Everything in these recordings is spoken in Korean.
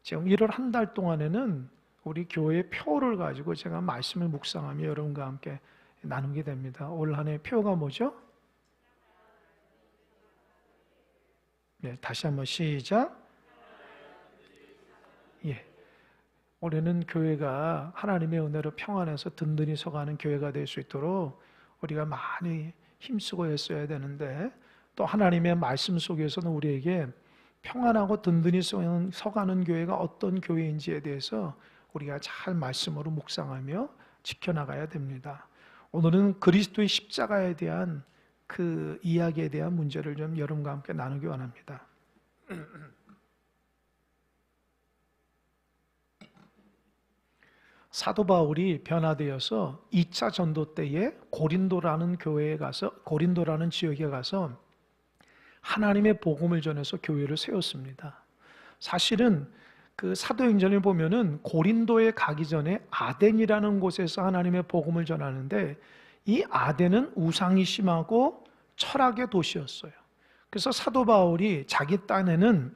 지금 1월 한 달 동안에는 우리 교회 표를 가지고 제가 말씀을 묵상하며 여러분과 함께 나누게 됩니다. 올 한 해 표가 뭐죠? 네, 다시 한번 시작. 예. 올해는 교회가 하나님의 은혜로 평안해서 든든히 서가는 교회가 될 수 있도록 우리가 많이 힘쓰고 했어야 되는데, 또 하나님의 말씀 속에서는 우리에게 평안하고 든든히 서가는 교회가 어떤 교회인지에 대해서 우리가 잘 말씀으로 묵상하며 지켜나가야 됩니다. 오늘은 그리스도의 십자가에 대한 그 이야기에 대한 문제를 좀 여러분과 함께 나누기 원합니다. 사도 바울이 변화되어서 2차 전도 때에 고린도라는 지역에 가서 하나님의 복음을 전해서 교회를 세웠습니다. 사실은 그 사도행전을 보면은 고린도에 가기 전에 아덴이라는 곳에서 하나님의 복음을 전하는데, 이 아덴은 우상이 심하고 철학의 도시였어요. 그래서 사도 바울이 자기 딴에는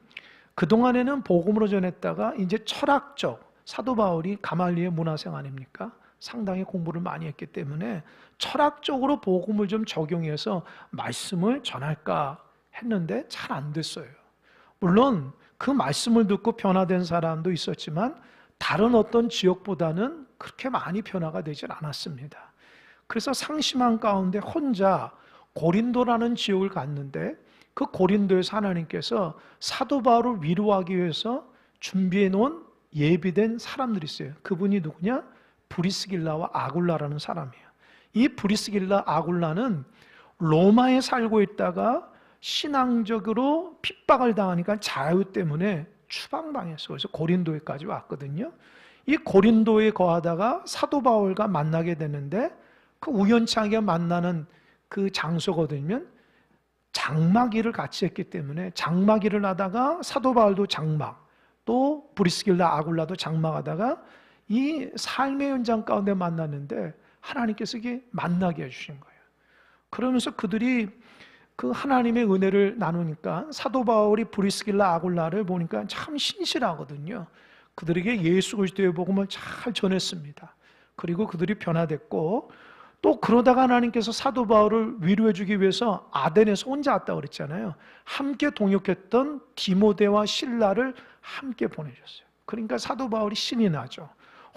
그동안에는 복음으로 전했다가 이제 철학적, 사도 바울이 가말리엘 문화생 아닙니까? 상당히 공부를 많이 했기 때문에 철학적으로 복음을 좀 적용해서 말씀을 전할까 했는데 잘 안 됐어요. 물론 그 말씀을 듣고 변화된 사람도 있었지만 다른 어떤 지역보다는 그렇게 많이 변화가 되질 않았습니다. 그래서 상심한 가운데 혼자 고린도라는 지역을 갔는데, 그 고린도에서 하나님께서 사도 바울을 위로하기 위해서 준비해 놓은 예비된 사람들이 있어요. 그분이 누구냐? 브리스길라와 아굴라라는 사람이에요. 이 브리스길라, 아굴라는 로마에 살고 있다가 신앙적으로 핍박을 당하니까 자유 때문에 추방당했어요. 그래서 고린도에까지 왔거든요. 이 고린도에 거하다가 사도 바울과 만나게 되는데, 그 우연찮게 만나는 그 장소거든요. 장막일을 같이 했기 때문에 장막일을 하다가 사도 바울도 장막, 또 브리스길라, 아굴라도 장막하다가 이 삶의 현장 가운데 만났는데 하나님께서 이게 만나게 해주신 거예요. 그러면서 그들이 그 하나님의 은혜를 나누니까 사도 바울이 브리스길라, 아굴라를 보니까 참 신실하거든요. 그들에게 예수 그리스도의 복음을 잘 전했습니다. 그리고 그들이 변화됐고, 또 그러다가 하나님께서 사도 바울을 위로해 주기 위해서 아덴에서 혼자 왔다고 그랬잖아요. 함께 동역했던 디모데와 실라를 함께 보내셨어요. 그러니까 사도 바울이 신이 나죠.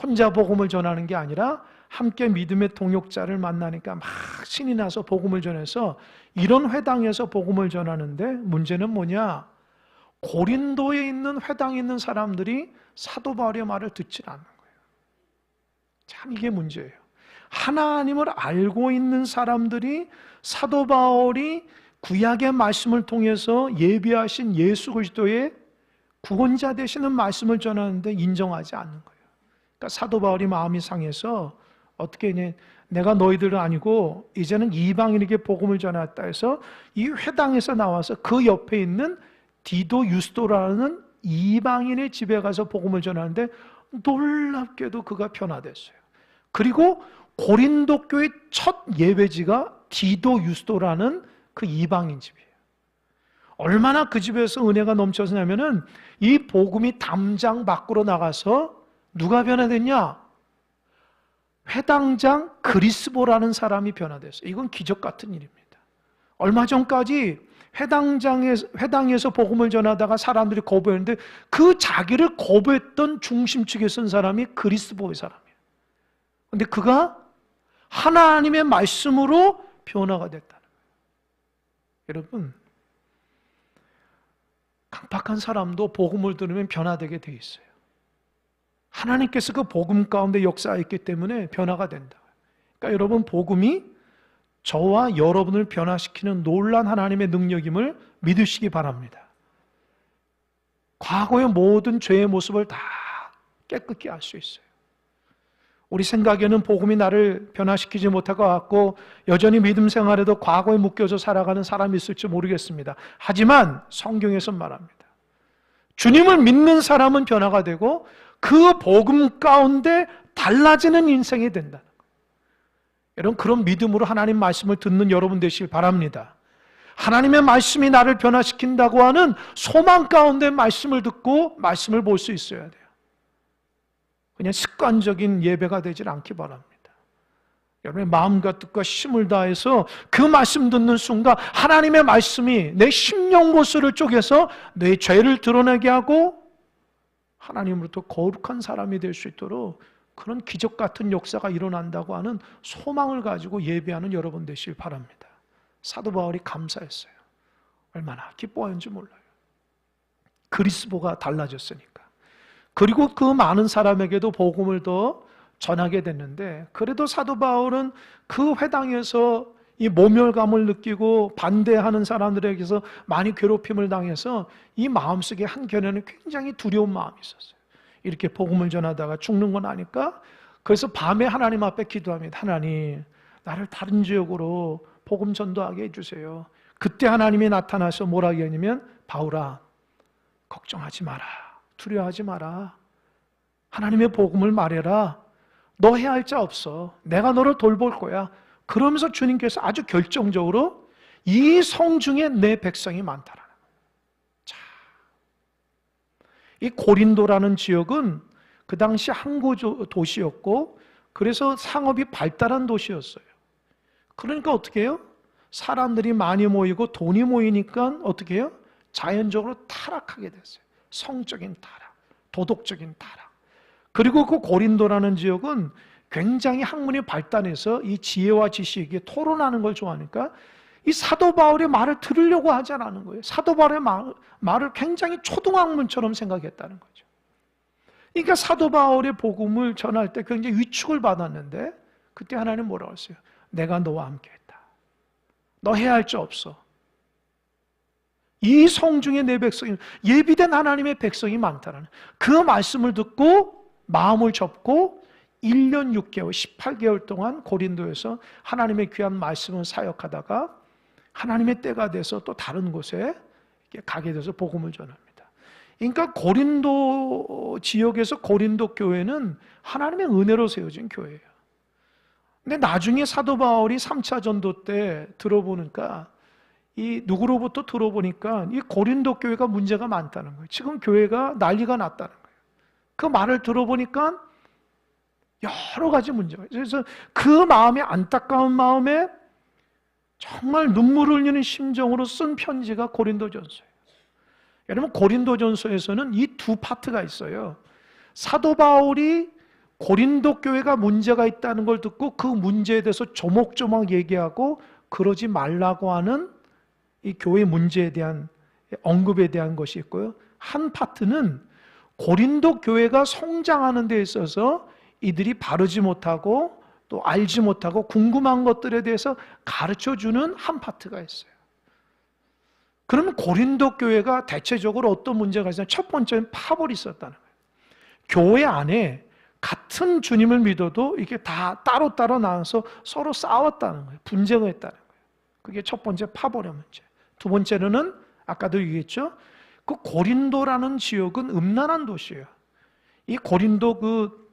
혼자 복음을 전하는 게 아니라 함께 믿음의 동역자를 만나니까 막 신이 나서 복음을 전해서 이런 회당에서 복음을 전하는데, 문제는 뭐냐? 고린도에 있는 회당에 있는 사람들이 사도 바울의 말을 듣지 않는 거예요. 참 이게 문제예요. 하나님을 알고 있는 사람들이 사도 바울이 구약의 말씀을 통해서 예비하신 예수 그리스도의 구원자 되시는 말씀을 전하는데 인정하지 않는 거예요. 그러니까 사도 바울이 마음이 상해서 어떻게 했냐, 내가 너희들은 아니고 이제는 이방인에게 복음을 전했다 해서 이 회당에서 나와서 그 옆에 있는 디도 유스도라는 이방인의 집에 가서 복음을 전하는데, 놀랍게도 그가 변화됐어요. 그리고 고린도 교회 첫 예배지가 디도 유스도라는 그 이방인 집이에요. 얼마나 그 집에서 은혜가 넘쳤냐면은 이 복음이 담장 밖으로 나가서 누가 변화됐냐? 회당장 그리스보라는 사람이 변화됐어요. 이건 기적 같은 일입니다. 얼마 전까지 회당에서 복음을 전하다가 사람들이 거부했는데, 그 자기를 거부했던 중심 측에 선 사람이 그리스보의 사람이에요. 그런데 그가 하나님의 말씀으로 변화가 됐다는 거예요. 여러분, 강팍한 사람도 복음을 들으면 변화되게 돼 있어요. 하나님께서 그 복음 가운데 역사했기 때문에 변화가 된다. 그러니까 여러분, 복음이 저와 여러분을 변화시키는 놀라운 하나님의 능력임을 믿으시기 바랍니다. 과거의 모든 죄의 모습을 다 깨끗게 할 수 있어요. 우리 생각에는 복음이 나를 변화시키지 못할 것 같고 여전히 믿음 생활에도 과거에 묶여서 살아가는 사람이 있을지 모르겠습니다. 하지만 성경에서 말합니다. 주님을 믿는 사람은 변화가 되고 그 복음 가운데 달라지는 인생이 된다는 거예요. 여러분, 그런 믿음으로 하나님 말씀을 듣는 여러분 되시길 바랍니다. 하나님의 말씀이 나를 변화시킨다고 하는 소망 가운데 말씀을 듣고 말씀을 볼 수 있어야 돼요. 그냥 습관적인 예배가 되질 않기 바랍니다. 여러분의 마음과 뜻과 힘을 다해서 그 말씀 듣는 순간 하나님의 말씀이 내 심령 고수를 쪼개서 내 죄를 드러내게 하고 하나님으로부터 거룩한 사람이 될 수 있도록 그런 기적 같은 역사가 일어난다고 하는 소망을 가지고 예배하는 여러분 되시길 바랍니다. 사도 바울이 감사했어요. 얼마나 기뻐하는지 몰라요. 그리스도가 달라졌으니까. 그리고 그 많은 사람에게도 복음을 더 전하게 됐는데, 그래도 사도 바울은 그 회당에서 이 모멸감을 느끼고 반대하는 사람들에게서 많이 괴롭힘을 당해서 이 마음속에 한켠에는 굉장히 두려운 마음이 있었어요. 이렇게 복음을 전하다가 죽는 건 아니까. 그래서 밤에 하나님 앞에 기도합니다. 하나님, 나를 다른 지역으로 복음 전도하게 해주세요. 그때 하나님이 나타나서 뭐라 하냐면, 바울아, 걱정하지 마라. 두려워하지 마라. 하나님의 복음을 말해라. 너 해야 할 자 없어. 내가 너를 돌볼 거야. 그러면서 주님께서 아주 결정적으로 이 성중에 내 백성이 많다라는 거예요. 자, 이 고린도라는 지역은 그 당시 항구 도시였고, 그래서 상업이 발달한 도시였어요. 그러니까 어떻게 해요? 사람들이 많이 모이고 돈이 모이니까 어떻게 해요? 자연적으로 타락하게 됐어요. 성적인 타락, 도덕적인 타락. 그리고 그 고린도라는 지역은 굉장히 학문이 발달해서 이 지혜와 지식이 토론하는 걸 좋아하니까 이 사도 바울의 말을 들으려고 하지 않는 거예요. 사도 바울의 말을 굉장히 초등학문처럼 생각했다는 거죠. 그러니까 사도 바울의 복음을 전할 때 굉장히 위축을 받았는데, 그때 하나님 뭐라고 했어요? 내가 너와 함께 했다. 너 해야 할 자 없어. 이 성중에 내 백성이, 예비된 하나님의 백성이 많다는 그 말씀을 듣고 마음을 접고 1년 6개월, 18개월 동안 고린도에서 하나님의 귀한 말씀을 사역하다가 하나님의 때가 돼서 또 다른 곳에 가게 돼서 복음을 전합니다. 그러니까 고린도 지역에서 고린도 교회는 하나님의 은혜로 세워진 교회예요. 근데 나중에 사도 바울이 3차 전도 때 들어보니까, 이 누구로부터 들어보니까 이 고린도 교회가 문제가 많다는 거예요. 지금 교회가 난리가 났다는 거예요. 그 말을 들어보니까 여러 가지 문제가 있어요. 그래서 그 마음에, 안타까운 마음에 정말 눈물을 흘리는 심정으로 쓴 편지가 고린도전서예요. 여러분, 고린도전서에서는 이 두 파트가 있어요. 사도 바울이 고린도 교회가 문제가 있다는 걸 듣고 그 문제에 대해서 조목조목 얘기하고 그러지 말라고 하는 이 교회 문제에 대한 언급에 대한 것이 있고요. 한 파트는 고린도 교회가 성장하는 데 있어서 이들이 바르지 못하고 또 알지 못하고 궁금한 것들에 대해서 가르쳐주는 한 파트가 있어요. 그러면 고린도 교회가 대체적으로 어떤 문제가 있었냐면, 첫 번째는 파벌이 있었다는 거예요. 교회 안에 같은 주님을 믿어도 이게 다 따로따로 나눠서 서로 싸웠다는 거예요. 분쟁을 했다는 거예요. 그게 첫 번째 파벌의 문제. 두 번째로는 아까도 얘기했죠. 그 고린도라는 지역은 음란한 도시예요. 이 고린도 그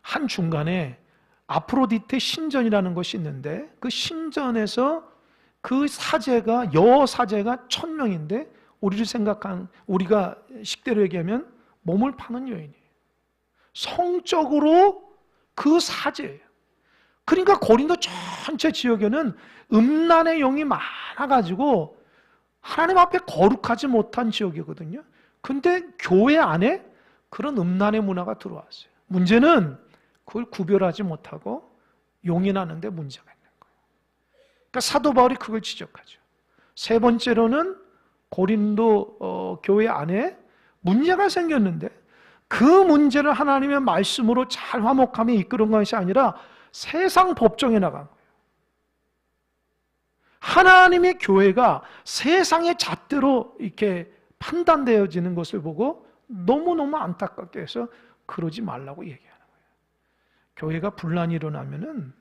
한 중간에 아프로디테 신전이라는 것이 있는데, 그 신전에서 그 사제가, 여사제가 1000명인데 우리가 식대로 얘기하면 몸을 파는 여인이에요. 성적으로 그 사제예요. 그러니까 고린도 전체 지역에는 음란의 영이 많아가지고 하나님 앞에 거룩하지 못한 지역이거든요. 근데 교회 안에 그런 음란의 문화가 들어왔어요. 문제는 그걸 구별하지 못하고 용인하는데 문제가 있는 거예요. 그러니까 사도 바울이 그걸 지적하죠. 세 번째로는 고린도 교회 안에 문제가 생겼는데 그 문제를 하나님의 말씀으로 잘 화목하며 이끄는 것이 아니라 세상 법정에 나간 거예요. 하나님의 교회가 세상의 잣대로 이렇게 판단되어지는 것을 보고 너무너무 안타깝게 해서 그러지 말라고 얘기하는 거예요. 교회가 분란이 일어나면은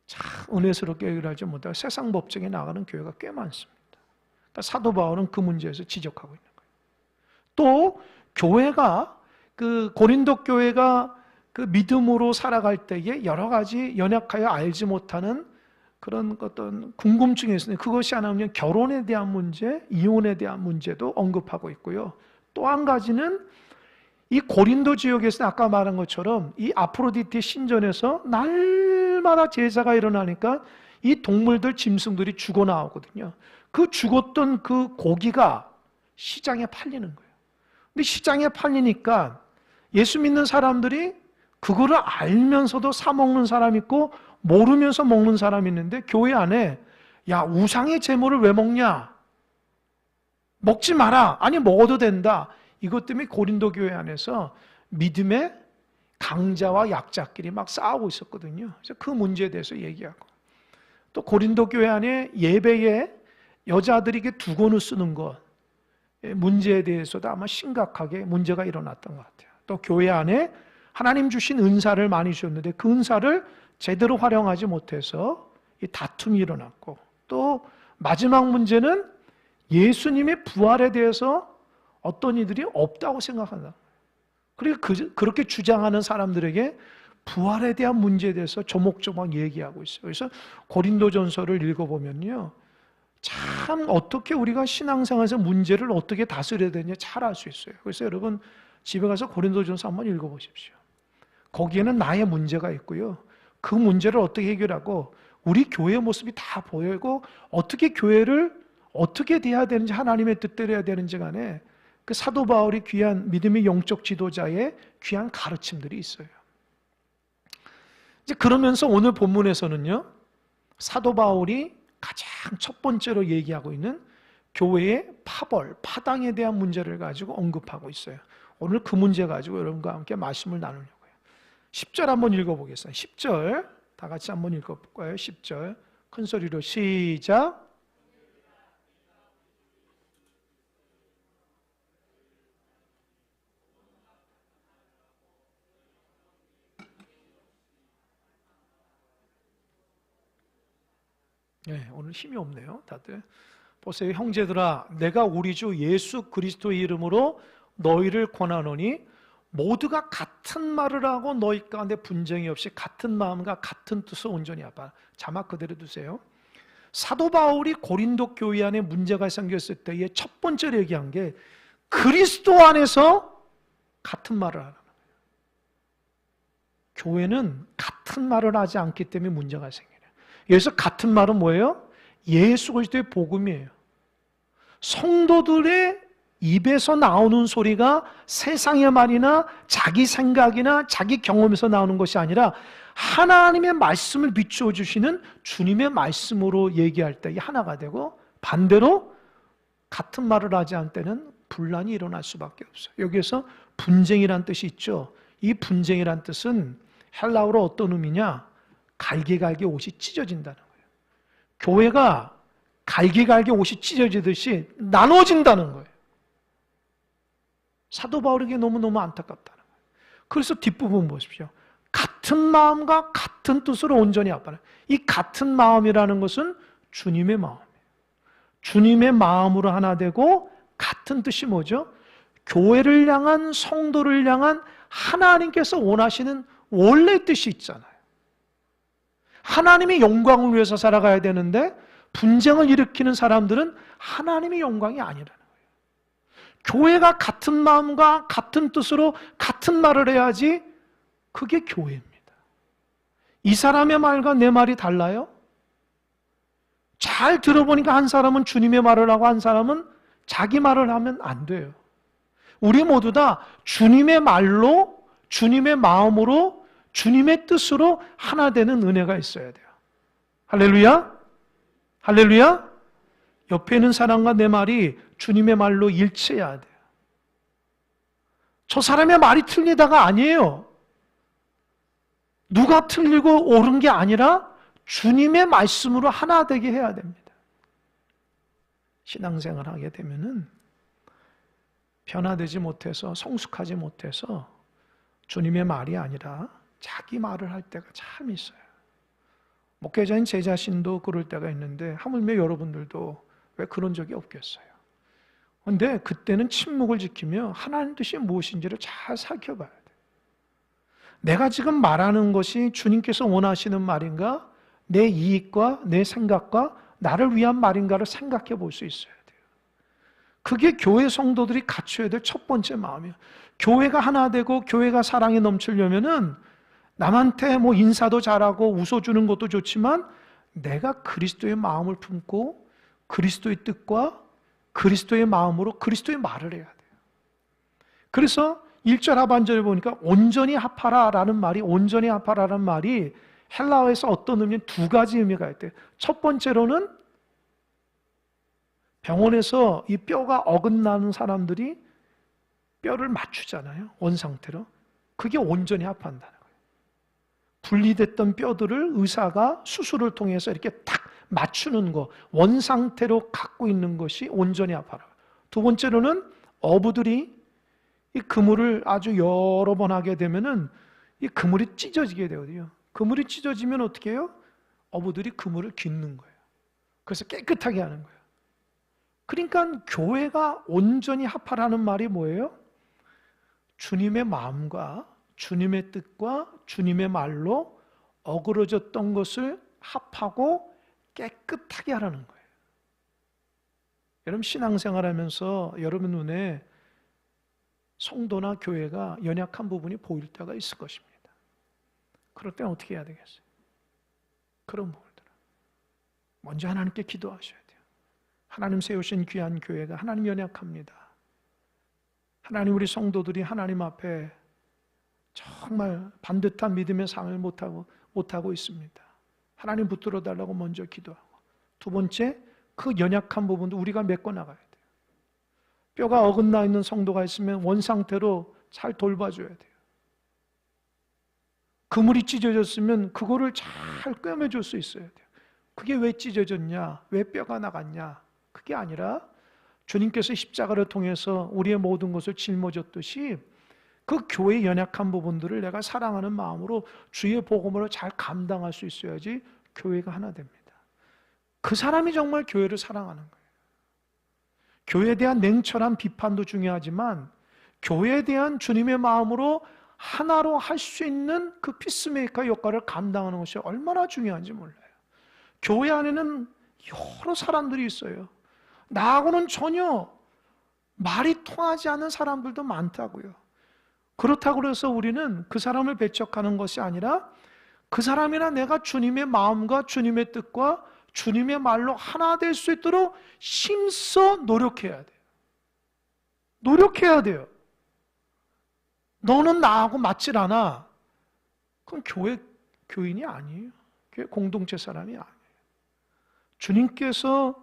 참 은혜스럽게 해결하지 못하고 세상 법정에 나가는 교회가 꽤 많습니다. 그러니까 사도 바울은 그 문제에서 지적하고 있는 거예요. 또 교회가 그 고린도 교회가 그 믿음으로 살아갈 때에 여러 가지 연약하여 알지 못하는 그런 어떤 궁금증이 있으니 그것이 하나면 결혼에 대한 문제, 이혼에 대한 문제도 언급하고 있고요. 또 한 가지는 이 고린도 지역에서 아까 말한 것처럼 이 아프로디테 신전에서 날마다 제사가 일어나니까 이 동물들, 짐승들이 죽어 나오거든요. 그 죽었던 그 고기가 시장에 팔리는 거예요. 근데 시장에 팔리니까 예수 믿는 사람들이 그거를 알면서도 사 먹는 사람 있고 모르면서 먹는 사람이 있는데 교회 안에 야, 우상의 제물을 왜 먹냐? 먹지 마라. 아니 먹어도 된다. 이것 때문에 고린도 교회 안에서 믿음의 강자와 약자끼리 막 싸우고 있었거든요. 그래서 그 문제에 대해서 얘기하고 또 고린도 교회 안에 예배에 여자들에게 두건을 쓰는 것 문제에 대해서도 아마 심각하게 문제가 일어났던 것 같아요. 또 교회 안에 하나님 주신 은사를 많이 주셨는데 그 은사를 제대로 활용하지 못해서 이 다툼이 일어났고 또 마지막 문제는 예수님의 부활에 대해서 어떤 이들이 없다고 생각한다. 그리고 그렇게 주장하는 사람들에게 부활에 대한 문제에 대해서 조목조목 얘기하고 있어요. 그래서 고린도전서를 읽어보면요. 참 어떻게 우리가 신앙생활에서 문제를 어떻게 다스려야 되는지 잘 알 수 있어요. 그래서 여러분 집에 가서 고린도전서 한번 읽어보십시오. 거기에는 나의 문제가 있고요. 그 문제를 어떻게 해결하고 우리 교회의 모습이 다 보이고 어떻게 교회를 어떻게 돼야 되는지 하나님의 뜻대로 해야 되는지 간에 그 사도 바울이 귀한 믿음의 영적 지도자의 귀한 가르침들이 있어요. 이제 그러면서 오늘 본문에서는요. 사도 바울이 가장 첫 번째로 얘기하고 있는 교회의 파벌, 파당에 대한 문제를 가지고 언급하고 있어요. 오늘 그 문제 가지고 여러분과 함께 말씀을 나누려고요. 10절 한번 읽어보겠습니다. 10절 다 같이 한번 읽어볼까요? 10절 큰 소리로 시작. 네, 오늘 힘이 없네요. 다들 보세요. 형제들아 내가 우리 주 예수 그리스도의 이름으로 너희를 권하노니 모두가 같은 말을 하고 너희 가운데 분쟁이 없이 같은 마음과 같은 뜻을 온전히 하라. 자막 그대로 두세요. 사도 바울이 고린도 교회 안에 문제가 생겼을 때의 첫 번째로 얘기한 게 그리스도 안에서 같은 말을 하라는 거예요. 교회는 같은 말을 하지 않기 때문에 문제가 생겨요. 여기서 같은 말은 뭐예요? 예수 그리스도의 복음이에요. 성도들의 입에서 나오는 소리가 세상의 말이나 자기 생각이나 자기 경험에서 나오는 것이 아니라 하나님의 말씀을 비추어 주시는 주님의 말씀으로 얘기할 때 하나가 되고 반대로 같은 말을 하지 않을 때는 분란이 일어날 수밖에 없어요. 여기에서 분쟁이란 뜻이 있죠. 이 분쟁이란 뜻은 헬라어로 어떤 의미냐? 갈기갈기 옷이 찢어진다는 거예요. 교회가 갈기갈기 옷이 찢어지듯이 나눠진다는 거예요. 사도 바울에게 너무너무 안타깝다는 거예요. 그래서 뒷부분 보십시오. 같은 마음과 같은 뜻으로 온전히 합하라. 이 같은 마음이라는 것은 주님의 마음이에요. 주님의 마음으로 하나 되고 같은 뜻이 뭐죠? 교회를 향한 성도를 향한 하나님께서 원하시는 원래 뜻이 있잖아요. 하나님의 영광을 위해서 살아가야 되는데 분쟁을 일으키는 사람들은 하나님의 영광이 아니라는 거예요. 교회가 같은 마음과 같은 뜻으로 같은 말을 해야지 그게 교회입니다. 이 사람의 말과 내 말이 달라요? 잘 들어보니까 한 사람은 주님의 말을 하고 한 사람은 자기 말을 하면 안 돼요. 우리 모두 다 주님의 말로 주님의 마음으로 주님의 뜻으로 하나 되는 은혜가 있어야 돼요. 할렐루야? 할렐루야? 옆에 있는 사람과 내 말이 주님의 말로 일치해야 돼요. 저 사람의 말이 틀리다가 아니에요. 누가 틀리고 옳은 게 아니라 주님의 말씀으로 하나 되게 해야 됩니다. 신앙생활 하게 되면은 변화되지 못해서 성숙하지 못해서 주님의 말이 아니라 자기 말을 할 때가 참 있어요. 목회자인 제 자신도 그럴 때가 있는데 하물며 여러분들도 왜 그런 적이 없겠어요? 그런데 그때는 침묵을 지키며 하나님 뜻이 무엇인지를 잘 살펴봐야 돼요. 내가 지금 말하는 것이 주님께서 원하시는 말인가? 내 이익과 내 생각과 나를 위한 말인가를 생각해 볼 수 있어야 돼요. 그게 교회 성도들이 갖춰야 될 첫 번째 마음이에요. 교회가 하나 되고 교회가 사랑이 넘치려면은 남한테 뭐 인사도 잘하고 웃어주는 것도 좋지만 내가 그리스도의 마음을 품고 그리스도의 뜻과 그리스도의 마음으로 그리스도의 말을 해야 돼요. 그래서 1절 하반절에 보니까 온전히 합하라라는 말이, 온전히 합하라는 말이 헬라어에서 어떤 의미, 두 가지 의미가 있대요. 첫 번째로는 병원에서 이 뼈가 어긋나는 사람들이 뼈를 맞추잖아요. 원상태로. 그게 온전히 합한다는 거예요. 분리됐던 뼈들을 의사가 수술을 통해서 이렇게 탁 맞추는 거, 원상태로 갖고 있는 것이 온전히 합하라. 두 번째로는 어부들이 이 그물을 아주 여러 번 하게 되면은 이 그물이 찢어지게 되거든요. 그물이 찢어지면 어떻게 해요? 어부들이 그물을 깃는 거예요. 그래서 깨끗하게 하는 거예요. 그러니까 교회가 온전히 합하라는 말이 뭐예요? 주님의 마음과 주님의 뜻과 주님의 말로 어그러졌던 것을 합하고 깨끗하게 하라는 거예요. 여러분 신앙생활하면서 여러분 눈에 성도나 교회가 연약한 부분이 보일 때가 있을 것입니다. 그럴 때는 어떻게 해야 되겠어요? 그런 부분들은 먼저 하나님께 기도하셔야 돼요. 하나님 세우신 귀한 교회가 하나님 연약합니다. 하나님 우리 성도들이 하나님 앞에 정말 반듯한 믿음의 상을 못하고 있습니다. 하나님 붙들어 달라고 먼저 기도하고, 두 번째 그 연약한 부분도 우리가 메꿔 나가야 돼요. 뼈가 어긋나 있는 성도가 있으면 원상태로 잘 돌봐줘야 돼요. 그물이 찢어졌으면 그거를 잘 꿰매줄 수 있어야 돼요. 그게 왜 찢어졌냐? 왜 뼈가 나갔냐? 그게 아니라 주님께서 십자가를 통해서 우리의 모든 것을 짊어졌듯이 그 교회의 연약한 부분들을 내가 사랑하는 마음으로 주의 복음으로 잘 감당할 수 있어야지 교회가 하나 됩니다. 그 사람이 정말 교회를 사랑하는 거예요. 교회에 대한 냉철한 비판도 중요하지만 교회에 대한 주님의 마음으로 하나로 할 수 있는 그 피스메이커 역할을 감당하는 것이 얼마나 중요한지 몰라요. 교회 안에는 여러 사람들이 있어요. 나하고는 전혀 말이 통하지 않는 사람들도 많다고요. 그렇다고 해서 우리는 그 사람을 배척하는 것이 아니라 그 사람이나 내가 주님의 마음과 주님의 뜻과 주님의 말로 하나 될 수 있도록 힘써 노력해야 돼요. 노력해야 돼요. 너는 나하고 맞질 않아. 그럼 교인이 아니에요. 교회 공동체 사람이 아니에요. 주님께서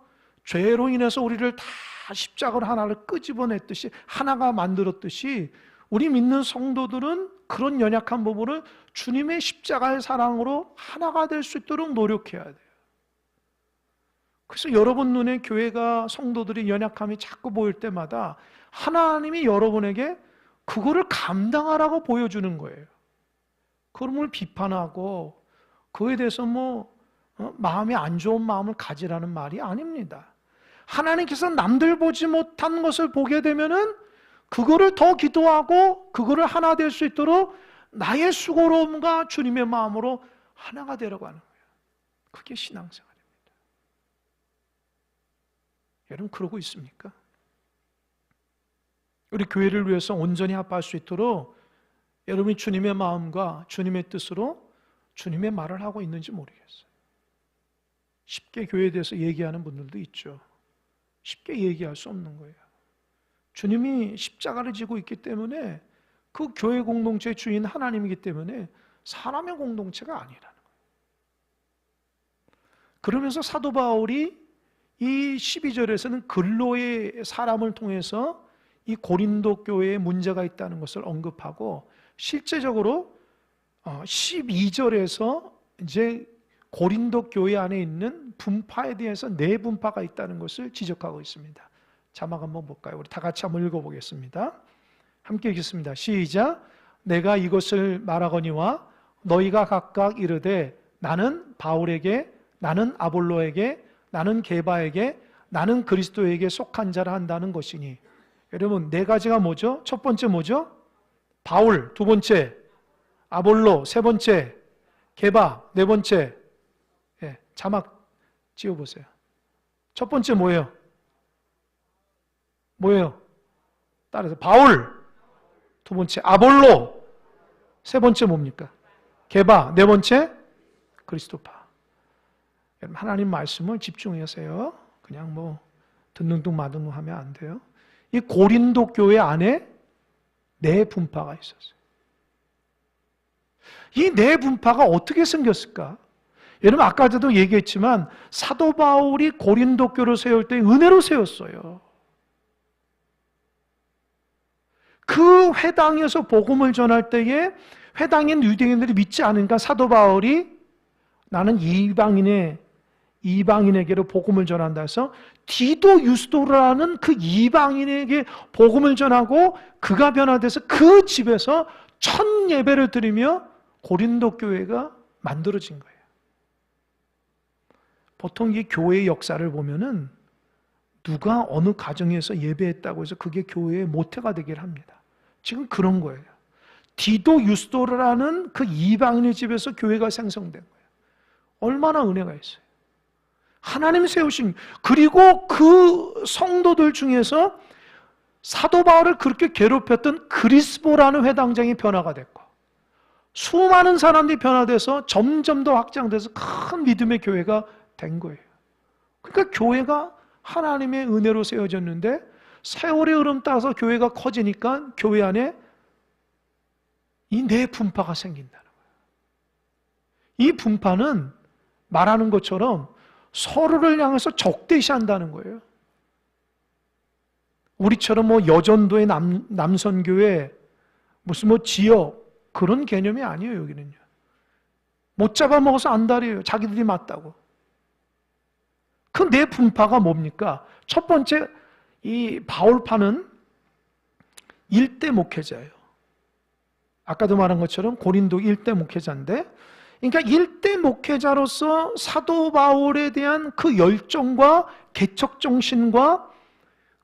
죄로 인해서 우리를 다 십자가로 하나를 끄집어냈듯이, 하나가 만들었듯이 우리 믿는 성도들은 그런 연약한 부분을 주님의 십자가의 사랑으로 하나가 될 수 있도록 노력해야 돼요. 그래서 여러분 눈에 교회가, 성도들이 연약함이 자꾸 보일 때마다 하나님이 여러분에게 그거를 감당하라고 보여주는 거예요. 그걸 비판하고 그에 대해서 마음이 안 좋은 마음을 가지라는 말이 아닙니다. 하나님께서 남들 보지 못한 것을 보게 되면은 그거를 더 기도하고 그거를 하나 될 수 있도록 나의 수고로움과 주님의 마음으로 하나가 되려고 하는 거예요. 그게 신앙생활입니다. 여러분 그러고 있습니까? 우리 교회를 위해서 온전히 합할 수 있도록 여러분이 주님의 마음과 주님의 뜻으로 주님의 말을 하고 있는지 모르겠어요. 쉽게 교회에 대해서 얘기하는 분들도 있죠. 쉽게 얘기할 수 없는 거예요. 주님이 십자가를 지고 있기 때문에 그 교회 공동체의 주인 하나님이기 때문에 사람의 공동체가 아니라는 거예요. 그러면서 사도 바울이 이 12절에서는 근로의 사람을 통해서 이 고린도 교회에 문제가 있다는 것을 언급하고, 실제적으로 12절에서 이제 고린도 교회 안에 있는 분파에 대해서 네 분파가 있다는 것을 지적하고 있습니다. 자막 한번 볼까요? 우리 다 같이 한번 읽어보겠습니다. 함께 읽겠습니다. 시작. 내가 이것을 말하거니와 너희가 각각 이르되 나는 바울에게, 나는 아볼로에게, 나는 게바에게, 나는 그리스도에게 속한 자라 한다는 것이니. 여러분 네 가지가 뭐죠? 첫 번째 뭐죠? 바울. 두 번째 아볼로. 세 번째 게바. 네 번째 자막 지어보세요. 첫 번째 뭐예요? 뭐예요? 따라서 바울. 두 번째 아볼로. 세 번째 뭡니까? 게바. 네 번째 그리스도파. 여러분 하나님 말씀을 집중하세요. 그냥 뭐 듣는 둥 마는 둥 하면 안 돼요. 이 고린도 교회 안에 네 분파가 있었어요. 이 네 분파가 어떻게 생겼을까? 여러분 아까도 얘기했지만 사도 바울이 고린도 교를 세울 때 은혜로 세웠어요. 그 회당에서 복음을 전할 때에 회당인 유대인들이 믿지 않으니까 사도 바울이 나는 이방인에게로 복음을 전한다 해서 디도 유스도라는 그 이방인에게 복음을 전하고 그가 변화돼서 그 집에서 첫 예배를 드리며 고린도 교회가 만들어진 거예요. 보통 이 교회의 역사를 보면은 누가 어느 가정에서 예배했다고 해서 그게 교회의 모태가 되기를 합니다. 지금 그런 거예요. 디도 유스도라는 그 이방인의 집에서 교회가 생성된 거예요. 얼마나 은혜가 있어요. 하나님 세우신, 그리고 그 성도들 중에서 사도 바울을 그렇게 괴롭혔던 그리스보라는 회당장이 변화가 됐고 수많은 사람들이 변화돼서 점점 더 확장돼서 큰 믿음의 교회가 된 거예요. 그러니까 교회가 하나님의 은혜로 세워졌는데 세월의 흐름 따라서 교회가 커지니까 교회 안에 이 네 분파가 생긴다는 거예요. 이 분파는 말하는 것처럼 서로를 향해서 적대시한다는 거예요. 우리처럼 뭐 여전도의 남선교회 무슨 뭐 지역 그런 개념이 아니에요. 여기는요. 못 잡아먹어서 안달이에요. 자기들이 맞다고. 그 네 분파가 뭡니까? 첫 번째 이 바울파는 일대 목회자예요. 아까도 말한 것처럼 고린도 일대 목회자인데, 그러니까 일대 목회자로서 사도 바울에 대한 그 열정과 개척 정신과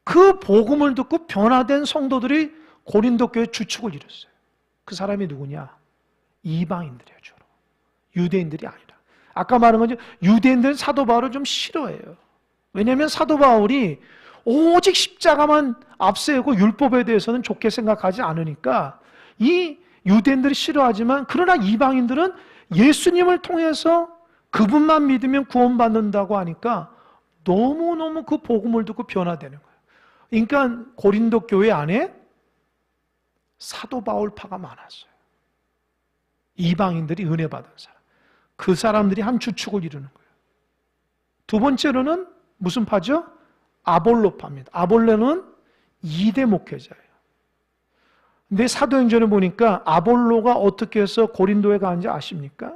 그 복음을 듣고 변화된 성도들이 고린도 교회 주축을 이뤘어요. 그 사람이 누구냐? 이방인들이에요, 주로. 유대인들이 아니라. 아까 말한 거죠. 유대인들은 사도 바울을 좀 싫어해요. 왜냐하면 사도 바울이 오직 십자가만 앞세우고 율법에 대해서는 좋게 생각하지 않으니까 이 유대인들이 싫어하지만, 그러나 이방인들은 예수님을 통해서 그분만 믿으면 구원받는다고 하니까 너무너무 그 복음을 듣고 변화되는 거예요. 그러니까 고린도 교회 안에 사도 바울파가 많았어요. 이방인들이 은혜 받은 사람. 그 사람들이 한 주축을 이루는 거예요. 두 번째로는 무슨 파죠? 아볼로파입니다. 아볼로는 2대 목회자예요. 근데 사도행전을 보니까 아볼로가 어떻게 해서 고린도에 가는지 아십니까?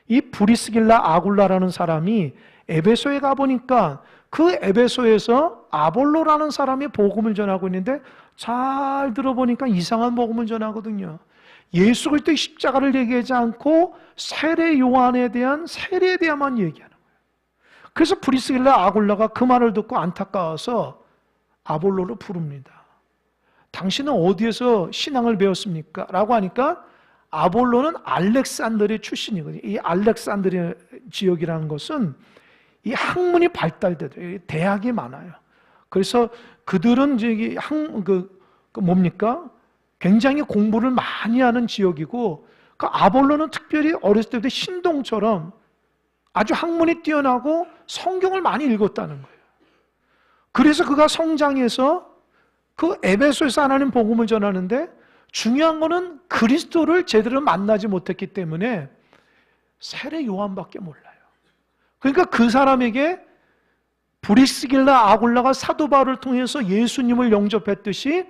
이 브리스길라 아굴라라는 사람이 에베소에 가보니까 그 에베소에서 아볼로라는 사람이 복음을 전하고 있는데 잘 들어보니까 이상한 복음을 전하거든요. 예수 그리스도의 십자가를 얘기하지 않고 세례 요한에 대한 세례에 대해만 얘기하는 거예요. 그래서 브리스길라 아굴라가 그 말을 듣고 안타까워서 아볼로를 부릅니다. 당신은 어디에서 신앙을 배웠습니까? 라고 하니까 아볼로는 알렉산드리아 출신이거든요. 이 알렉산드리아 지역이라는 것은 이 학문이 발달되죠. 대학이 많아요. 그래서 그들은 저기 뭡니까? 굉장히 공부를 많이 하는 지역이고, 그 아볼로는 특별히 어렸을 때부터 신동처럼 아주 학문이 뛰어나고 성경을 많이 읽었다는 거예요. 그래서 그가 성장해서 그 에베소에서 하나님 복음을 전하는데, 중요한 거는 그리스도를 제대로 만나지 못했기 때문에 세례 요한밖에 몰라요. 그러니까 그 사람에게 브리스길라 아굴라가 사도 바울을 통해서 예수님을 영접했듯이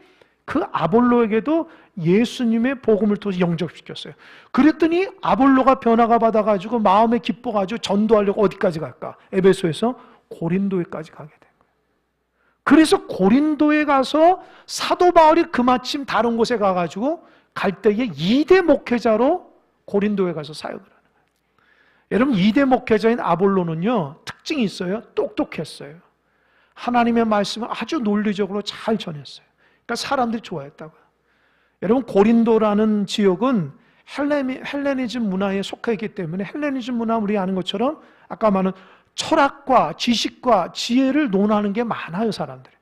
그 아볼로에게도 예수님의 복음을 통해서 영접시켰어요. 그랬더니 아볼로가 변화가 받아가지고 마음에 기뻐가지고 전도하려고 어디까지 갈까? 에베소에서 고린도에까지 가게 된 거예요. 그래서 고린도에 가서 사도 바울이 그마침 다른 곳에 가가지고 갈 때에 2대 목회자로 고린도에 가서 사역을 하는 거예요. 여러분 2대 목회자인 아볼로는요 특징이 있어요. 똑똑했어요. 하나님의 말씀을 아주 논리적으로 잘 전했어요. 그러니까 사람들이 좋아했다고요. 여러분 고린도라는 지역은 헬레니즘 문화에 속해 있기 때문에 헬레니즘 문화 우리 아는 것처럼 아까 말한 철학과 지식과 지혜를 논하는 게 많아요, 사람들이.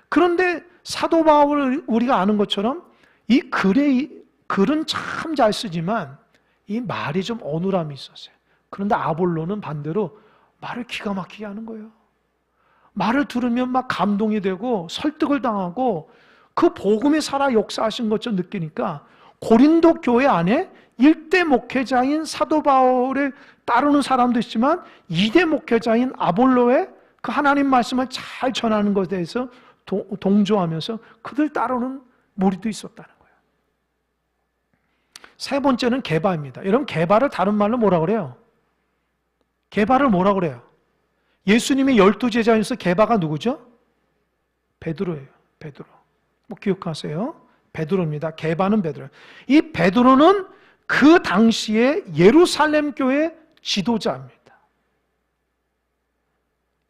그런데 사도 바울을 우리가 아는 것처럼 이 글은 참 잘 쓰지만 이 말이 좀 어눌함이 있었어요. 그런데 아볼로는 반대로 말을 기가 막히게 하는 거예요. 말을 들으면 막 감동이 되고 설득을 당하고 그 복음이 살아 역사하신 것처럼 느끼니까 고린도 교회 안에 1대 목회자인 사도 바울을 따르는 사람도 있지만 2대 목회자인 아볼로의 그 하나님 말씀을 잘 전하는 것에 대해서 동조하면서 그들 따르는 무리도 있었다는 거예요. 세 번째는 게바입니다. 여러분, 게바를 다른 말로 뭐라 그래요? 게바를 뭐라 그래요? 예수님의 12제자 중에서 게바가 누구죠? 베드로예요. 베드로. 뭐 기억하세요? 베드로입니다. 게바는 베드로. 이 베드로는 그 당시에 예루살렘 교회 지도자입니다.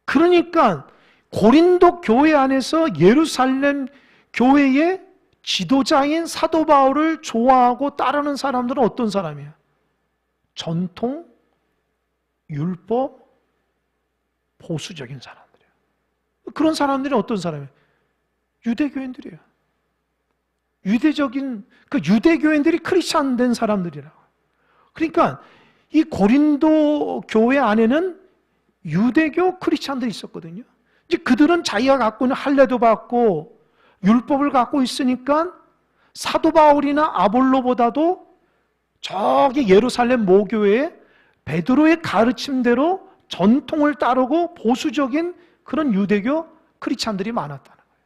그러니까 고린도 교회 안에서 예루살렘 교회의 지도자인 사도 바울을 좋아하고 따르는 사람들은 어떤 사람이에요? 전통, 율법, 보수적인 사람들이에요. 그런 사람들이 어떤 사람이에요? 유대교인들이에요. 유대교인들이 크리스찬 된 사람들이라고. 그러니까 이 고린도 교회 안에는 유대교 크리스찬들이 있었거든요. 이제 그들은 자기가 갖고 있는 할례도 받고 율법을 갖고 있으니까 사도 바울이나 아볼로보다도 저기 예루살렘 모교회에 베드로의 가르침대로 전통을 따르고 보수적인 그런 유대교 크리스찬들이 많았다는 거예요.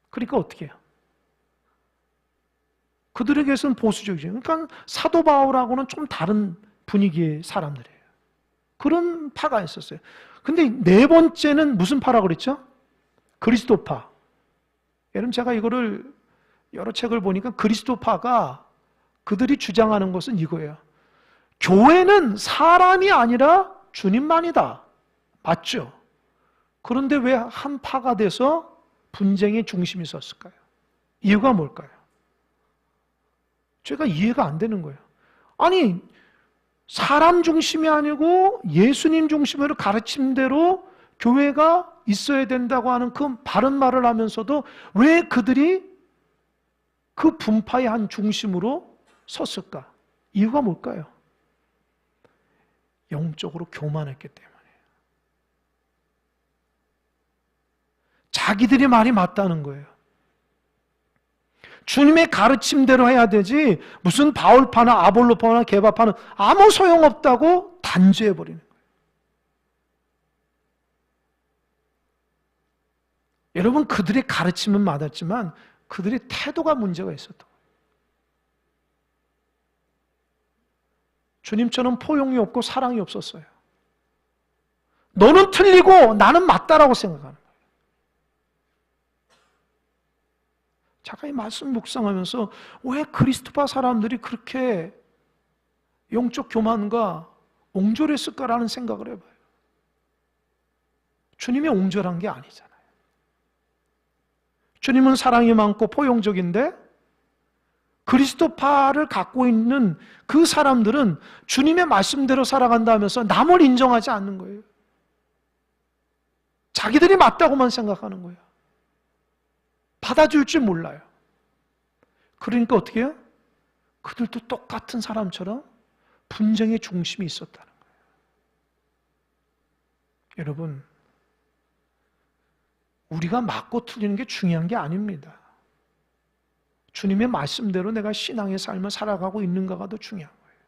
그러니까 어떻게 해요? 그들에게서는 보수적이죠. 그러니까 사도 바울하고는 좀 다른 분위기의 사람들이에요. 그런 파가 있었어요. 근데 네 번째는 무슨 파라고 그랬죠? 그리스도파. 여러분, 제가 이거를 여러 책을 보니까 그리스도파가 그들이 주장하는 것은 이거예요. 교회는 사람이 아니라 주님만이다. 맞죠? 그런데 왜 한 파가 돼서 분쟁의 중심이 섰을까요? 이유가 뭘까요? 제가 이해가 안 되는 거예요. 아니, 사람 중심이 아니고 예수님 중심으로 가르침대로 교회가 있어야 된다고 하는 그 바른 말을 하면서도 왜 그들이 그 분파의 한 중심으로 섰을까? 이유가 뭘까요? 영적으로 교만했기 때문이에요. 자기들이 말이 맞다는 거예요. 주님의 가르침대로 해야 되지 무슨 바울파나 아볼로파나 게바파는 아무 소용없다고 단죄해버리는 거예요. 여러분, 그들의 가르침은 맞았지만 그들의 태도가 문제가 있었던 거예요. 주님처럼 포용이 없고 사랑이 없었어요. 너는 틀리고 나는 맞다라고 생각하는 거예요. 제가 이 말씀 묵상하면서 왜 그리스도파 사람들이 그렇게 영적 교만과 옹졸했을까라는 생각을 해봐요. 주님이 옹졸한 게 아니잖아요. 주님은 사랑이 많고 포용적인데 그리스도파를 갖고 있는 그 사람들은 주님의 말씀대로 살아간다 하면서 남을 인정하지 않는 거예요. 자기들이 맞다고만 생각하는 거예요. 받아줄 줄 몰라요. 그러니까 어떻게 해요? 그들도 똑같은 사람처럼 분쟁의 중심이 있었다는 거예요. 여러분, 우리가 맞고 틀리는 게 중요한 게 아닙니다. 주님의 말씀대로 내가 신앙의 삶을 살아가고 있는가가 더 중요한 거예요.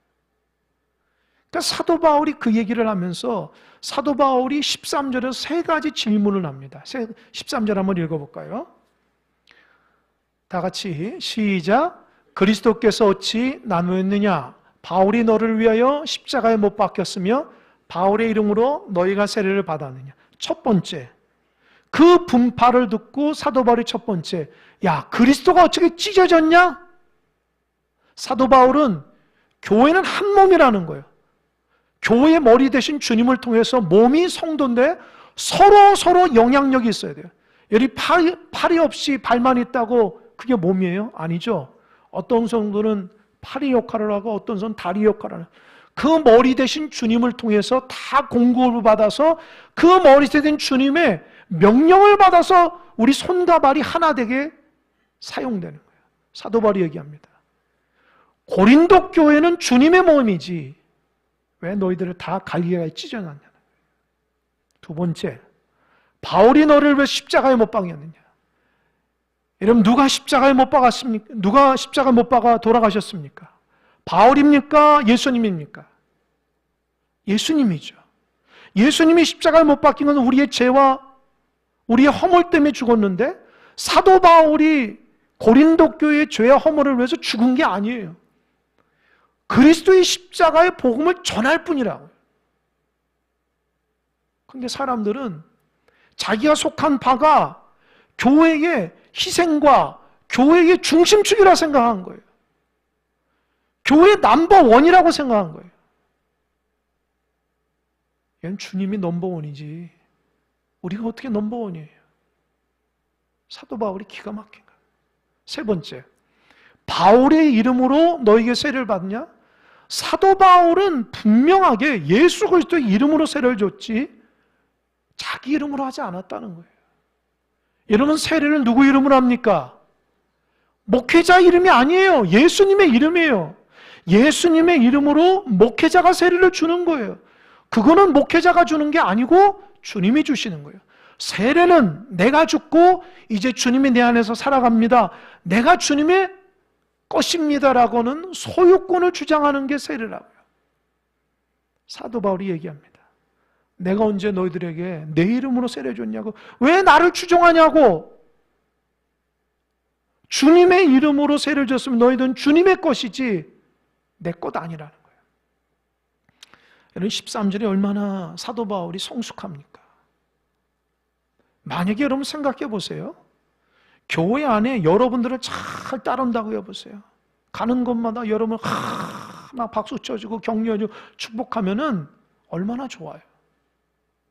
그러니까 사도 바울이 그 얘기를 하면서 사도 바울이 13절에서 세 가지 질문을 합니다. 13절 한번 읽어볼까요? 다 같이 시작. 그리스도께서 어찌 나누었느냐? 바울이 너를 위하여 십자가에 못 박혔으며 바울의 이름으로 너희가 세례를 받았느냐? 첫 번째, 그 분파를 듣고 사도 바울이 첫 번째, 야, 그리스도가 어떻게 찢어졌냐? 사도 바울은 교회는 한 몸이라는 거예요. 교회의 머리 대신 주님을 통해서 몸이 성도인데 서로 영향력이 있어야 돼요. 여기 팔이 없이 발만 있다고 그게 몸이에요? 아니죠. 어떤 성도는 팔이 역할을 하고 어떤 손 다리 역할을 하는, 그 머리 대신 주님을 통해서 다 공급을 받아서 그 머리 대신 주님의 명령을 받아서 우리 손과 발이 하나 되게 사용되는 거예요. 사도 바울이 얘기합니다. 고린도 교회는 주님의 몸이지 왜 너희들을 다 갈기가에 찢어놨냐. 두 번째, 바울이 너를 왜 십자가에 못 박였느냐. 여러분, 누가 십자가에 못 박았습니까? 누가 십자가에 못 박아 돌아가셨습니까? 바울입니까? 예수님입니까? 예수님이죠. 예수님이 십자가에 못 박힌 것은 우리의 죄와 우리의 허물 때문에 죽었는데, 사도 바울이 고린도 교회의 죄와 허물을 위해서 죽은 게 아니에요. 그리스도의 십자가의 복음을 전할 뿐이라고요. 그런데 사람들은 자기가 속한 바가 교회의 희생과 교회의 중심축이라 생각한 거예요. 교회의 넘버원이라고 생각한 거예요. 얘는 주님이 넘버원이지 우리가 어떻게 넘버원이에요? 사도 바울이 기가 막힌 거예요. 세 번째, 바울의 이름으로 너에게 세례를 받냐? 사도 바울은 분명하게 예수 그리스도의 이름으로 세례를 줬지 자기 이름으로 하지 않았다는 거예요. 여러분, 세례는 누구 이름으로 합니까? 목회자 이름이 아니에요. 예수님의 이름이에요. 예수님의 이름으로 목회자가 세례를 주는 거예요. 그거는 목회자가 주는 게 아니고 주님이 주시는 거예요. 세례는 내가 죽고 이제 주님이 내 안에서 살아갑니다. 내가 주님의 것입니다라고는 소유권을 주장하는 게 세례라고요. 사도 바울이 얘기합니다. 내가 언제 너희들에게 내 이름으로 세례 줬냐고. 왜 나를 추종하냐고. 주님의 이름으로 세례를 줬으면 너희들은 주님의 것이지 내 것 아니라는 거예요. 여러분, 13절에 얼마나 사도 바울이 성숙합니까? 만약에 여러분 생각해 보세요. 교회 안에 여러분들을 잘 따른다고 해보세요. 가는 곳마다 여러분 막 박수 쳐주고 격려해주고 축복하면은 얼마나 좋아요.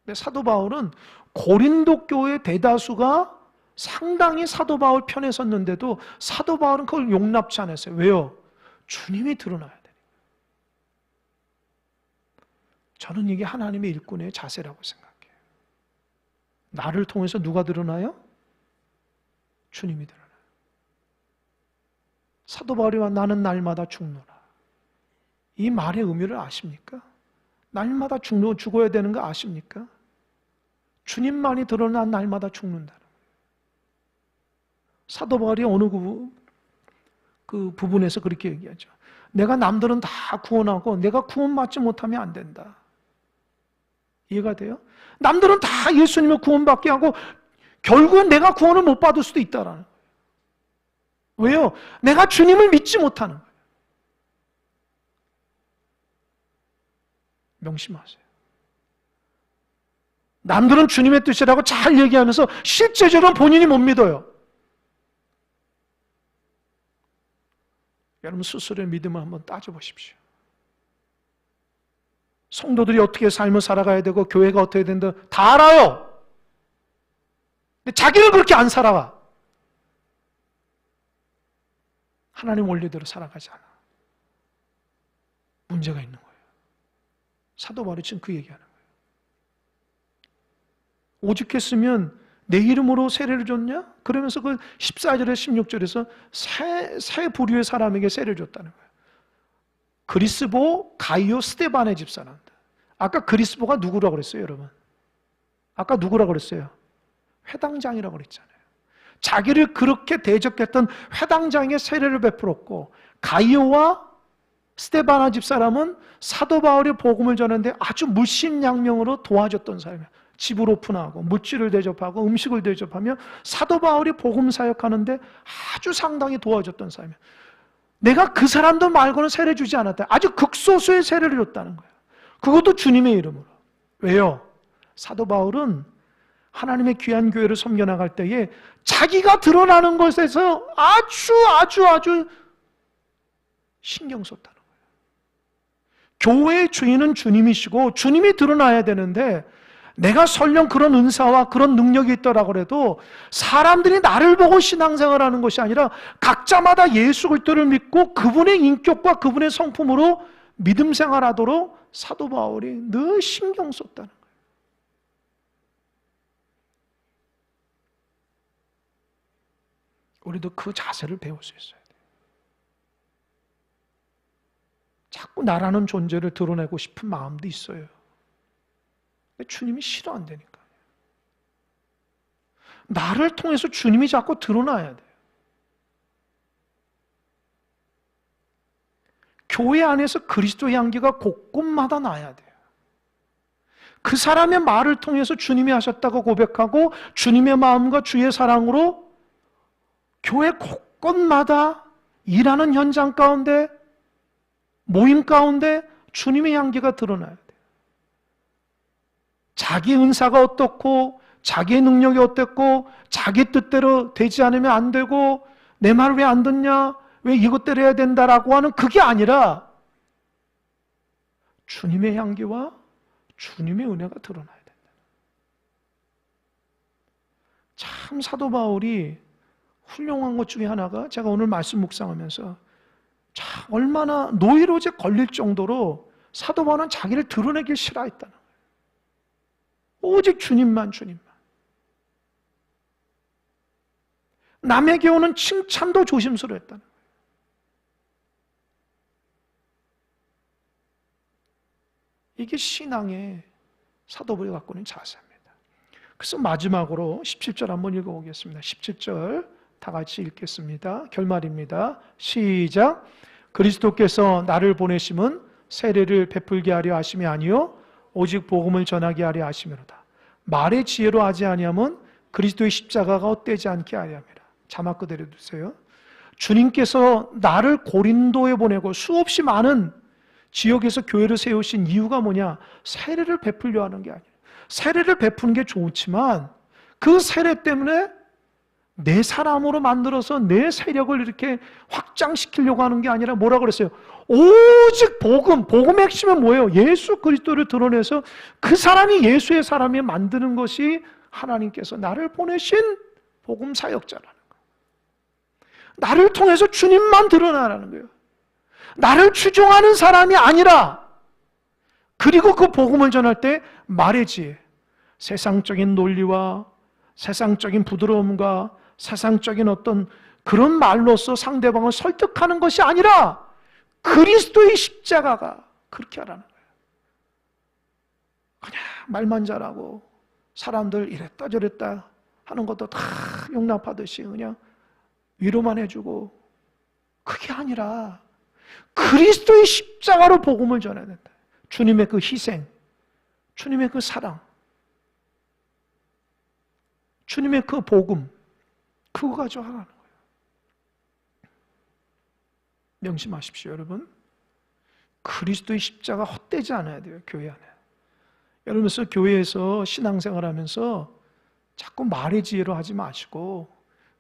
근데 사도 바울은 고린도 교회 대다수가 상당히 사도 바울 편에 섰는데도 사도 바울은 그걸 용납치 않았어요. 왜요? 주님이 드러나야 되니까. 저는 이게 하나님의 일꾼의 자세라고 생각해요. 나를 통해서 누가 드러나요? 주님이 드러나요. 사도 바울이와 나는 날마다 죽노라. 이 말의 의미를 아십니까? 날마다 죽어야 되는 거 아십니까? 주님만이 드러난 날마다 죽는다는 거예요. 사도 바울이 어느 그 부분에서 그렇게 얘기하죠. 내가 남들은 다 구원하고 내가 구원받지 못하면 안 된다. 이해가 돼요? 남들은 다 예수님을 구원받게 하고 결국은 내가 구원을 못 받을 수도 있다라는 거예요. 왜요? 내가 주님을 믿지 못하는 거예요. 명심하세요. 남들은 주님의 뜻이라고 잘 얘기하면서 실제적으로 본인이 못 믿어요. 여러분, 스스로의 믿음을 한번 따져보십시오. 성도들이 어떻게 삶을 살아가야 되고 교회가 어떻게 된다 다 알아요. 근데 자기는 그렇게 안 살아가. 하나님 원리대로 살아가지 않아. 문제가 있는 거예요. 사도 바울이 지금 그 얘기하는 거예요. 오죽했으면 내 이름으로 세례를 줬냐? 그러면서 그 14절에 16절에서 세 부류의 사람에게 세례를 줬다는 거예요. 그리스보, 가이오, 스데반의 집사람들. 아까 그리스보가 누구라고 그랬어요, 여러분? 아까 누구라고 그랬어요? 회당장이라고 그랬잖아요. 자기를 그렇게 대적했던 회당장에 세례를 베풀었고, 가이오와 스데바나 집사람은 사도 바울이 복음을 전하는데 아주 물심양명으로 도와줬던 사람이에요. 집을 오픈하고 물질을 대접하고 음식을 대접하며 사도 바울이 복음 사역하는데 아주 상당히 도와줬던 사람이에요. 내가 그 사람들 말고는 세례 주지 않았다. 아주 극소수의 세례를 줬다는 거예요. 그것도 주님의 이름으로. 왜요? 사도 바울은 하나님의 귀한 교회를 섬겨나갈 때에 자기가 드러나는 것에서 아주 신경 썼다는 거예요. 교회의 주인은 주님이시고 주님이 드러나야 되는데 내가 설령 그런 은사와 그런 능력이 있더라고 해도 사람들이 나를 보고 신앙생활하는 것이 아니라 각자마다 예수 그리스도를 믿고 그분의 인격과 그분의 성품으로 믿음 생활하도록 사도 바울이 늘 신경 썼다는 거예요. 우리도 그 자세를 배울 수 있어야 돼요. 자꾸 나라는 존재를 드러내고 싶은 마음도 있어요. 주님이 싫어한다니까. 나를 통해서 주님이 자꾸 드러나야 돼요. 교회 안에서 그리스도의 향기가 곳곳마다 나야 돼요. 그 사람의 말을 통해서 주님이 하셨다고 고백하고 주님의 마음과 주의 사랑으로 교회 곳곳마다 일하는 현장 가운데, 모임 가운데 주님의 향기가 드러나야 돼요. 자기 은사가 어떻고 자기의 능력이 어땠고 자기 뜻대로 되지 않으면 안 되고 내 말 왜 안 듣냐? 왜 이것대로 해야 된다라고 하는 그게 아니라 주님의 향기와 주님의 은혜가 드러나야 된다. 참 사도 바울이 훌륭한 것 중에 하나가 제가 오늘 말씀 묵상하면서 참 얼마나 노이로제 걸릴 정도로 사도 바울은 자기를 드러내길 싫어했다는 거예요. 오직 주님만. 남에게 오는 칭찬도 조심스러웠다는 거예요. 이게 신앙의 사도 바울이 갖고 있는 자세입니다. 그래서 마지막으로 17절 한번 읽어보겠습니다. 17절 다 같이 읽겠습니다. 결말입니다. 시작. 그리스도께서 나를 보내심은 세례를 베풀게 하려 하심이 아니요 오직 복음을 전하게 하려 하심이로다. 말의 지혜로 하지 아니함은 그리스도의 십자가가 헛되지 않게 하려 함이라. 자막 그대로 두세요. 주님께서 나를 고린도에 보내고 수없이 많은 지역에서 교회를 세우신 이유가 뭐냐? 세례를 베풀려 하는 게 아니에요. 세례를 베푸는 게 좋지만 그 세례 때문에 내 사람으로 만들어서 내 세력을 이렇게 확장시키려고 하는 게 아니라 뭐라고 그랬어요? 오직 복음의 핵심은 뭐예요? 예수 그리스도를 드러내서 그 사람이 예수의 사람이 만드는 것이 하나님께서 나를 보내신 복음 사역자라는 거예요. 나를 통해서 주님만 드러나라는 거예요. 나를 추종하는 사람이 아니라, 그리고 그 복음을 전할 때 말의 지혜, 세상적인 논리와 세상적인 부드러움과 세상적인 어떤 그런 말로서 상대방을 설득하는 것이 아니라 그리스도의 십자가가 그렇게 하라는 거예요. 그냥 말만 잘하고 사람들 이랬다 저랬다 하는 것도 다 용납하듯이 그냥 위로만 해주고, 그게 아니라 그리스도의 십자가로 복음을 전해야 된다. 주님의 그 희생, 주님의 그 사랑, 주님의 그 복음, 그거 가지고 하라는 거예요. 명심하십시오, 여러분. 그리스도의 십자가 헛되지 않아야 돼요, 교회 안에. 여러분께서 교회에서 신앙생활 하면서 자꾸 말의 지혜로 하지 마시고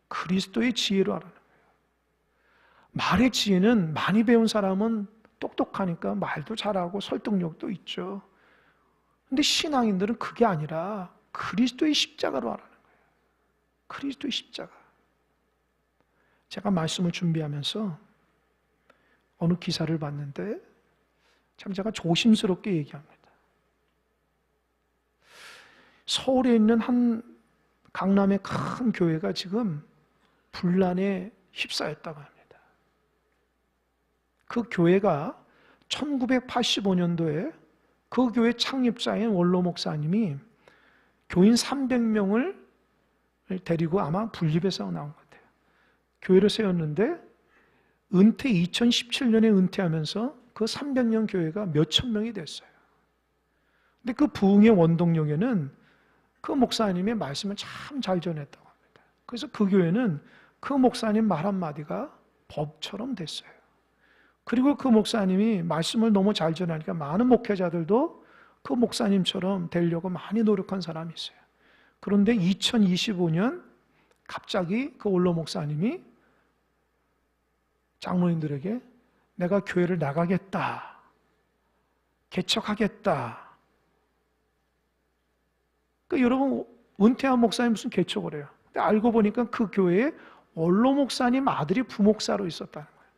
그리스도의 지혜로 하라는 거예요. 말의 지혜는 많이 배운 사람은 똑똑하니까 말도 잘하고 설득력도 있죠. 근데 신앙인들은 그게 아니라 그리스도의 십자가로 하라는 거예요. 그리스도의 십자가. 제가 말씀을 준비하면서 어느 기사를 봤는데 참 제가 조심스럽게 얘기합니다. 서울에 있는 한 강남의 큰 교회가 지금 분란에 휩싸였다고 합니다. 그 교회가 1985년도에 그 교회 창립자인 원로 목사님이 교인 300명을 데리고 아마 분립해서 나온 것 같아요. 교회를 세웠는데 2017년에 은퇴하면서 그 300년 교회가 몇천 명이 됐어요. 근데 그 부흥의 원동력에는 그 목사님의 말씀을 참 잘 전했다고 합니다. 그래서 그 교회는 그 목사님 말 한마디가 법처럼 됐어요. 그리고 그 목사님이 말씀을 너무 잘 전하니까 많은 목회자들도 그 목사님처럼 되려고 많이 노력한 사람이 있어요. 그런데 2025년 갑자기 그 원로 목사님이 장로님들에게 내가 교회를 나가겠다, 개척하겠다, 그러니까 여러분, 은퇴한 목사님 무슨 개척을 해요. 근데 알고 보니까 그 교회에 원로 목사님 아들이 부목사로 있었다는 거예요.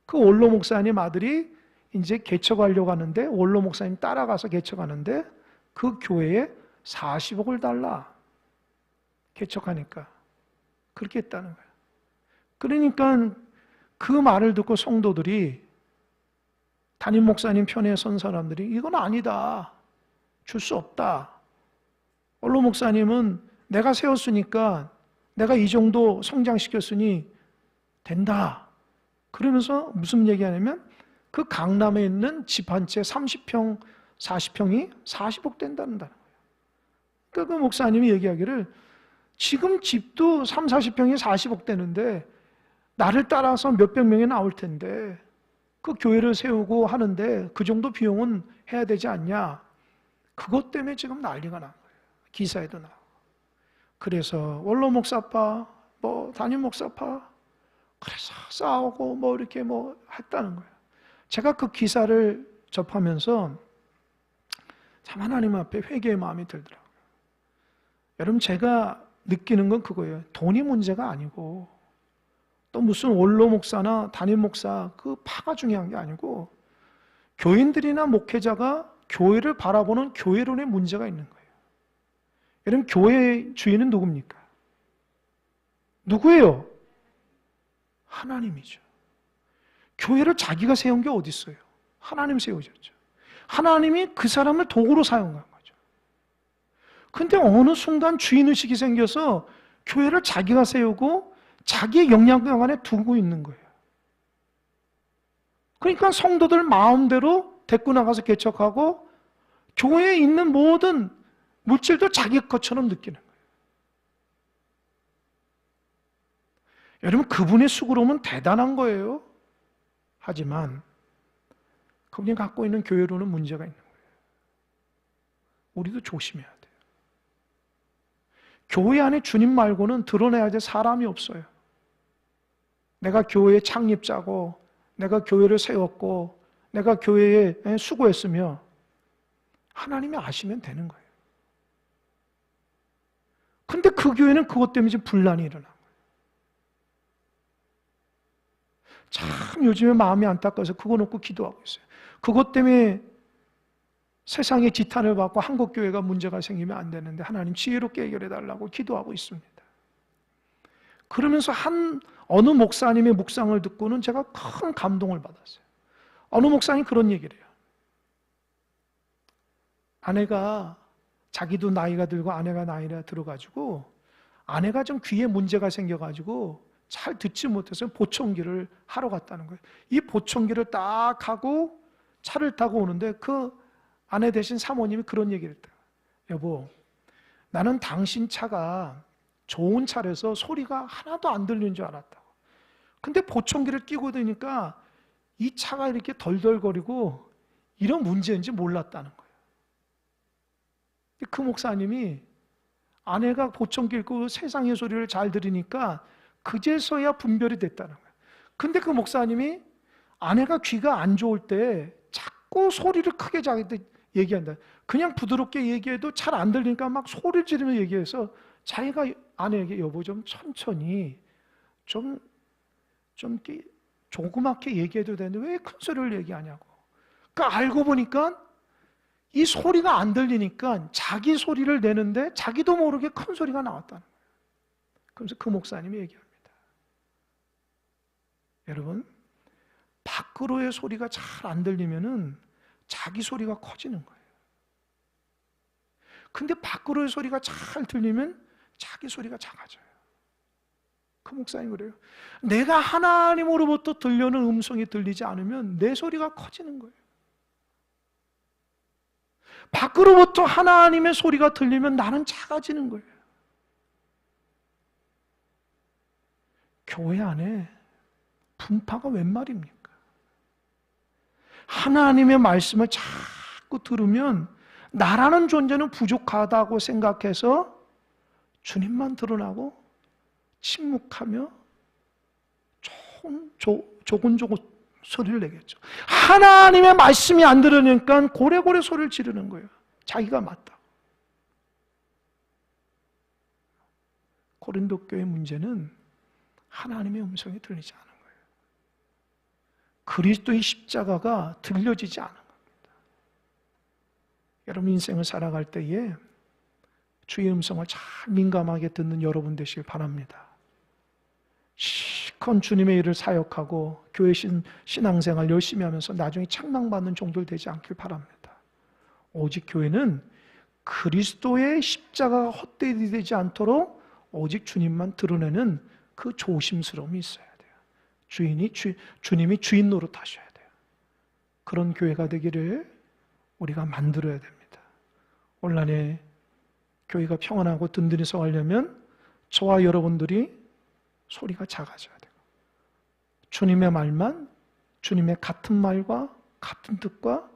그 원로 목사님 아들이 이제 개척하려고 하는데, 원로 목사님 따라가서 개척하는데 그 교회에 40억을 달라. 개척하니까. 그렇게 했다는 거예요. 그러니까 그 말을 듣고 성도들이, 담임 목사님 편에 선 사람들이 이건 아니다. 줄 수 없다. 원로 목사님은 내가 세웠으니까, 내가 이 정도 성장시켰으니 된다. 그러면서 무슨 얘기하냐면 그 강남에 있는 집 한 채 30평, 40평이 40억 된다는 거예요. 그러니까 그 목사님이 얘기하기를, 지금 집도 3, 40평이 40억 되는데 나를 따라서 몇백 명이 나올 텐데 그 교회를 세우고 하는데 그 정도 비용은 해야 되지 않냐. 그것 때문에 지금 난리가 난 거예요. 기사에도 나오고. 그래서 원로 목사파, 담임 목사파, 그래서 싸우고 이렇게 했다는 거예요. 제가 그 기사를 접하면서 참 하나님 앞에 회개의 마음이 들더라고요. 여러분, 제가 느끼는 건 그거예요. 돈이 문제가 아니고, 또 무슨 원로 목사나 담임 목사 그 파가 중요한 게 아니고, 교인들이나 목회자가 교회를 바라보는 교회론에 문제가 있는 거예요. 여러분, 교회의 주인은 누굽니까? 누구예요? 하나님이죠. 교회를 자기가 세운 게 어디 있어요? 하나님 세우셨죠. 하나님이 그 사람을 도구로 사용한 거죠. 근데 어느 순간 주인의식이 생겨서 교회를 자기가 세우고 자기의 영향력 안에 두고 있는 거예요. 그러니까 성도들 마음대로 데리고 나가서 개척하고 교회에 있는 모든 물질도 자기 것처럼 느끼는 거예요. 여러분, 그분의 수고로움은 대단한 거예요. 하지만 그분이 갖고 있는 교회로는 문제가 있는 거예요. 우리도 조심해야 돼요. 교회 안에 주님 말고는 드러내야 될 사람이 없어요. 내가 교회의 창립자고, 내가 교회를 세웠고, 내가 교회에 수고했으며 하나님이 아시면 되는 거예요. 근데 그 교회는 그것 때문에 지금 분란이 일어난 거예요. 참 요즘에 마음이 안타까워서 그거 놓고 기도하고 있어요. 그것 때문에 세상의 지탄을 받고 한국교회가 문제가 생기면 안 되는데 하나님 지혜롭게 해결해 달라고 기도하고 있습니다. 그러면서 어느 목사님의 묵상을 듣고는 제가 큰 감동을 받았어요. 어느 목사님이 그런 얘기를 해요. 아내가, 자기도 나이가 들고 아내가 나이가 들어가지고 아내가 좀 귀에 문제가 생겨가지고 잘 듣지 못해서 보청기를 하러 갔다는 거예요. 이 보청기를 딱 하고 차를 타고 오는데 그 아내 대신 사모님이 그런 얘기를 했다. 여보, 나는 당신 차가 좋은 차라서 소리가 하나도 안 들리는 줄 알았다고. 근데 보청기를 끼고 다니까 이 차가 이렇게 덜덜거리고 이런 문제인지 몰랐다는 거예요. 그 목사님이 아내가 보청기 끼고 세상의 소리를 잘 들으니까 그제서야 분별이 됐다는 거예요. 근데 그 목사님이 아내가 귀가 안 좋을 때 자꾸 소리를 크게 자기한테 얘기한다. 그냥 부드럽게 얘기해도 잘 안 들리니까 막 소리를 지르며 얘기해서 자기가 아내에게 여보 좀 천천히 좀 조그맣게 얘기해도 되는데 왜 큰 소리를 얘기하냐고. 그러니까 알고 보니까 이 소리가 안 들리니까 자기 소리를 내는데 자기도 모르게 큰 소리가 나왔다는 거예요. 그러면서 그 목사님이 얘기합니다. 여러분, 밖으로의 소리가 잘 안 들리면은 자기 소리가 커지는 거예요. 근데 밖으로의 소리가 잘 들리면 자기 소리가 작아져요. 그 목사님 그래요. 내가 하나님으로부터 들려오는 음성이 들리지 않으면 내 소리가 커지는 거예요. 밖으로부터 하나님의 소리가 들리면 나는 작아지는 거예요. 교회 안에 분파가 웬 말입니까? 하나님의 말씀을 자꾸 들으면 나라는 존재는 부족하다고 생각해서 주님만 드러나고 침묵하며 조곤조곤 소리를 내겠죠. 하나님의 말씀이 안 들으니까 고래고래 소리를 지르는 거예요. 자기가 맞다. 고린도 교회 문제는 하나님의 음성이 들리지 않은 거예요. 그리스도의 십자가가 들려지지 않은 겁니다. 여러분 인생을 살아갈 때에 주의 음성을 잘 민감하게 듣는 여러분 되시길 바랍니다. 실컷 주님의 일을 사역하고 교회 신앙생활 열심히 하면서 나중에 책망받는 종들 되지 않길 바랍니다. 오직 교회는 그리스도의 십자가가 헛되이 되지 않도록 오직 주님만 드러내는 그 조심스러움이 있어야 돼요. 주님이 주인 노릇하셔야 돼요. 그런 교회가 되기를 우리가 만들어야 됩니다. 오늘날에 교회가 평안하고 든든히 서가려면 저와 여러분들이 소리가 작아져야 돼요. 주님의 말만, 주님의 같은 말과 같은 뜻과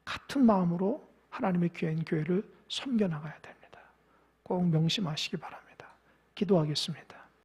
같은 마음으로 하나님의 귀한 교회를 섬겨나가야 됩니다. 꼭 명심하시기 바랍니다. 기도하겠습니다.